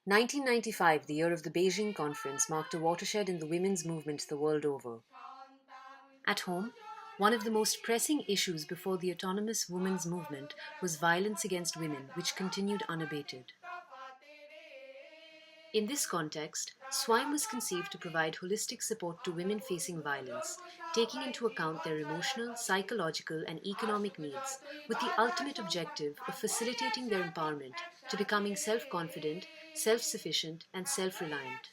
1995, the year of the Beijing Conference, marked a watershed in the women's movement the world over. At home, one of the most pressing issues before the autonomous women's movement was violence against women, which continued unabated. In this context, Swayam was conceived to provide holistic support to women facing violence, taking into account their emotional, psychological, and economic needs, with the ultimate objective of facilitating their empowerment to becoming self-confident, self-sufficient, and self-reliant.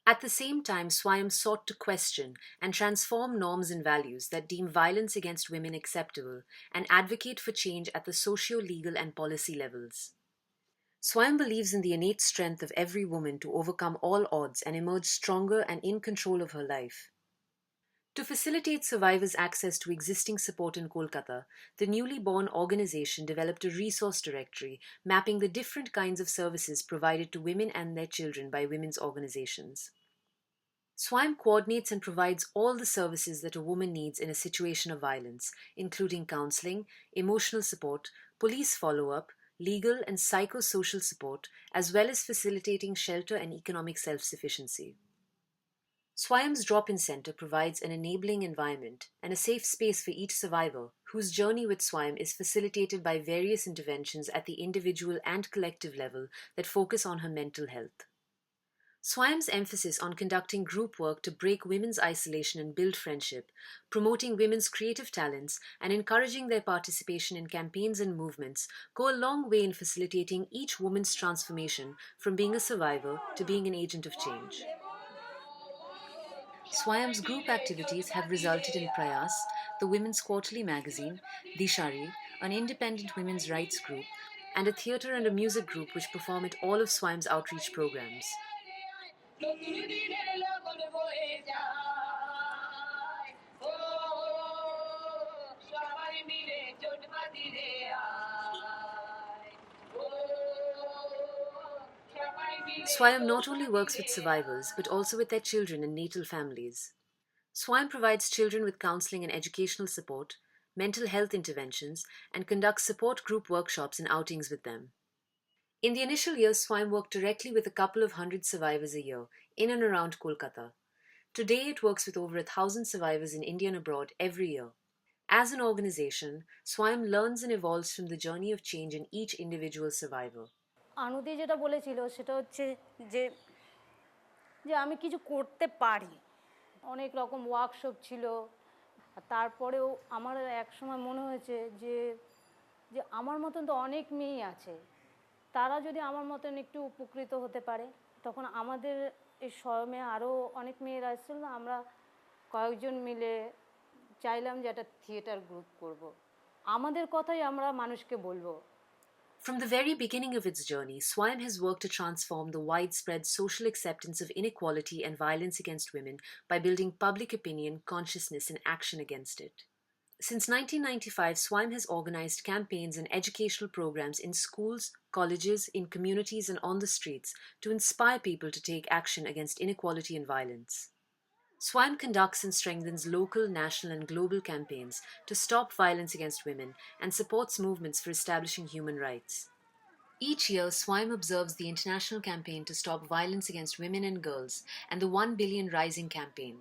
At the same time, Swayam sought to question and transform norms and values that deem violence against women acceptable and advocate for change at the socio-legal and policy levels. Swayam believes in the innate strength of every woman to overcome all odds and emerge stronger and in control of her life. To facilitate survivors' access to existing support in Kolkata, the newly born organization developed a resource directory mapping the different kinds of services provided to women and their children by women's organizations. Swayam coordinates and provides all the services that a woman needs in a situation of violence, including counseling, emotional support, police follow-up, legal and psychosocial support, as well as facilitating shelter and economic self-sufficiency. Swayam's drop-in center provides an enabling environment and a safe space for each survivor, whose journey with Swayam is facilitated by various interventions at the individual and collective level that focus on her mental health. Swayam's emphasis on conducting group work to break women's isolation and build friendship, promoting women's creative talents, and encouraging their participation in campaigns and movements go a long way in facilitating each woman's transformation from being a survivor to being an agent of change. Swayam's group activities have resulted in Prayas, the women's quarterly magazine, Dishari, an independent women's rights group, and a theatre and a music group which perform at all of Swayam's outreach programs. Swayam not only works with survivors but also with their children and natal families. Swayam provides children with counseling and educational support, mental health interventions, and conducts support group workshops and outings with them. In the initial years, Swayam worked directly with a couple of hundred survivors a year, in and around Kolkata. Today, it works with over 1,000 survivors in India and abroad every year. As an organization, Swayam learns and evolves from the journey of change in each individual survivor. আনুদি যেটা বলেছিল সেটা হচ্ছে যে যে আমি কিছু করতে পারি, অনেক রকম ওয়ার্কশপ ছিল। তারপরেও আমার এক সময় মনে হয়েছে যে যে আমার মতন তো অনেক মেয়েই আছে, তারা যদি আমার মতন একটু উপকৃত হতে পারে। তখন আমাদের এই স্বয়মে আরও অনেক মেয়েরা এসেছিল, আমরা কয়েকজন মিলে চাইলাম যে একটা থিয়েটার গ্রুপ করব, আমাদের কথাই আমরা মানুষকে বলবো। From the very beginning of its journey, Swayam has worked to transform the widespread social acceptance of inequality and violence against women by building public opinion, consciousness, and action against it. Since 1995, Swayam has organized campaigns and educational programs in schools, colleges, in communities, and on the streets to inspire people to take action against inequality and violence. Swayam conducts and strengthens local, national, and global campaigns to stop violence against women and supports movements for establishing human rights. Each year, Swayam observes the international campaign to stop violence against women and girls and the 1 Billion Rising campaign.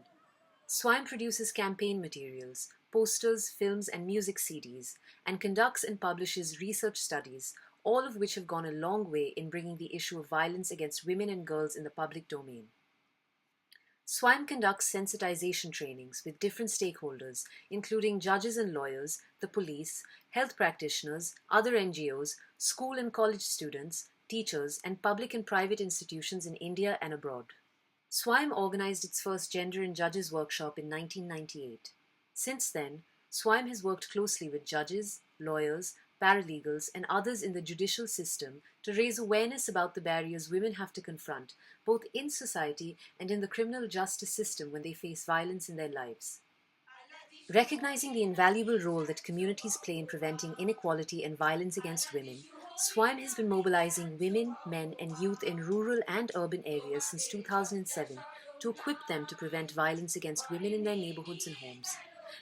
Swayam produces campaign materials, posters, films, and music CDs, and conducts and publishes research studies, all of which have gone a long way in bringing the issue of violence against women and girls in the public domain. Swayam conducts sensitization trainings with different stakeholders, including judges and lawyers, the police, health practitioners, other NGOs, school and college students, teachers, and public and private institutions in India and abroad. Swayam organized its first Gender and Judges workshop in 1998. Since then, Swayam has worked closely with judges, lawyers, paralegals, and others in the judicial system to raise awareness about the barriers women have to confront, both in society and in the criminal justice system when they face violence in their lives. Recognizing the invaluable role that communities play in preventing inequality and violence against women, Swayam has been mobilizing women, men, and youth in rural and urban areas since 2007 to equip them to prevent violence against women in their neighborhoods and homes,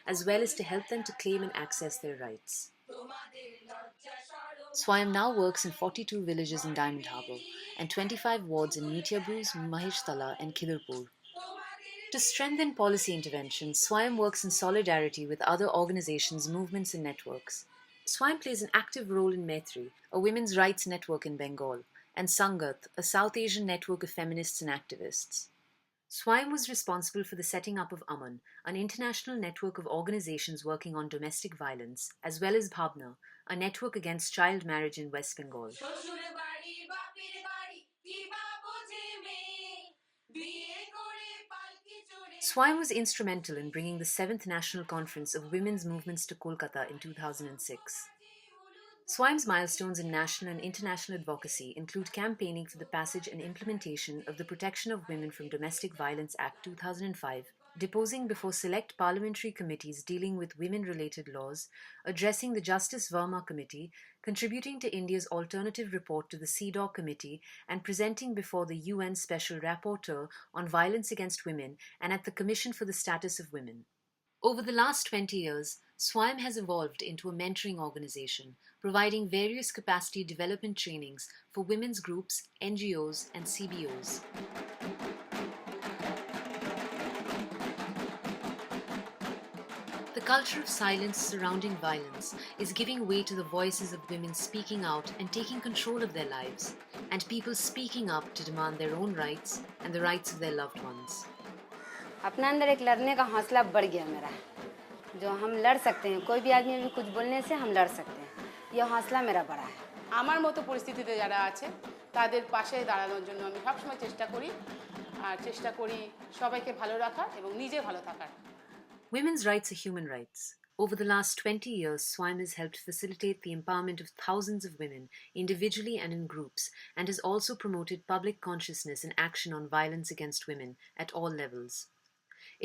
as well as to help them to claim and access their rights. Swayam now works in 42 villages in Diamond Harbour and 25 wards in Mitiabruz, Maheshtala, and Khidrpur. To strengthen policy intervention, Swayam works in solidarity with other organizations, movements, and networks. Swayam plays an active role in Maitri, a women's rights network in Bengal, and Sangat, a South Asian network of feminists and activists. Swayam was responsible for the setting up of Aman, an international network of organizations working on domestic violence, as well as Bhavna, a network against child marriage in West Bengal. Swayam was instrumental in bringing the 7th National Conference of Women's Movements to Kolkata in 2006. Swayam's milestones in national and international advocacy include campaigning for the passage and implementation of the Protection of Women from Domestic Violence Act 2005, deposing before select parliamentary committees dealing with women-related laws, addressing the Justice Verma Committee, contributing to India's alternative report to the CEDAW Committee, and presenting before the UN Special Rapporteur on Violence Against Women and at the Commission for the Status of Women. Over the last 20 years, Swayam has evolved into a mentoring organization, providing various capacity development trainings for women's groups, NGOs, and CBOs. The culture of silence surrounding violence is giving way to the voices of women speaking out and taking control of their lives, and people speaking up to demand their own rights and the rights of their loved ones. अपने अंदर एक लड़ने का हौसला बढ़ गया मेरा, जो हम लड़ सकते हैं, कोई भी आदमी भी कुछ बोलने से हम लड़ सकते हैं, यह हौसला मेरा बढ़ा है। আমার মতো পরিস্থিতিতে যারা আছে তাদের পাশে দাঁড়ানোর জন্য আমি সবসময় চেষ্টা করি সবাইকে ভালো রাখার এবং নিজে ভালো থাকার। Women's rights are human rights. Over the last 20 years, Swayam has helped facilitate the empowerment of thousands of women, individually and in groups, and has also promoted public consciousness and action on violence against women at all levels.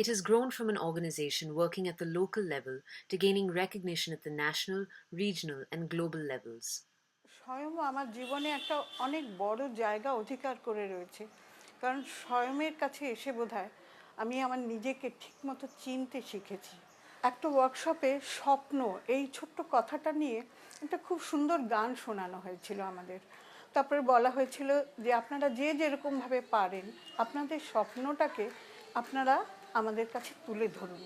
It has grown from an organization working at the local level to gaining recognition at the national, regional, and global levels. স্বয়ং আমার জীবনে একটা অনেক বড় জায়গা অধিকার করে রয়েছে, কারণ স্বয়মের কাছে এসে বোধহয় আমি আমার নিজেকে ঠিকমতো চিনতে শিখেছি। একটা ওয়ার্কশপে স্বপ্ন এই ছোট্ট কথাটা নিয়ে একটা খুব সুন্দর গান শোনানো হয়েছিল আমাদের। তারপরে বলা হয়েছিল যে আপনারা যে যেরকমভাবে পারেন আপনাদের স্বপ্নটাকে আপনারা আমাদের কাছে তুলে ধরুন।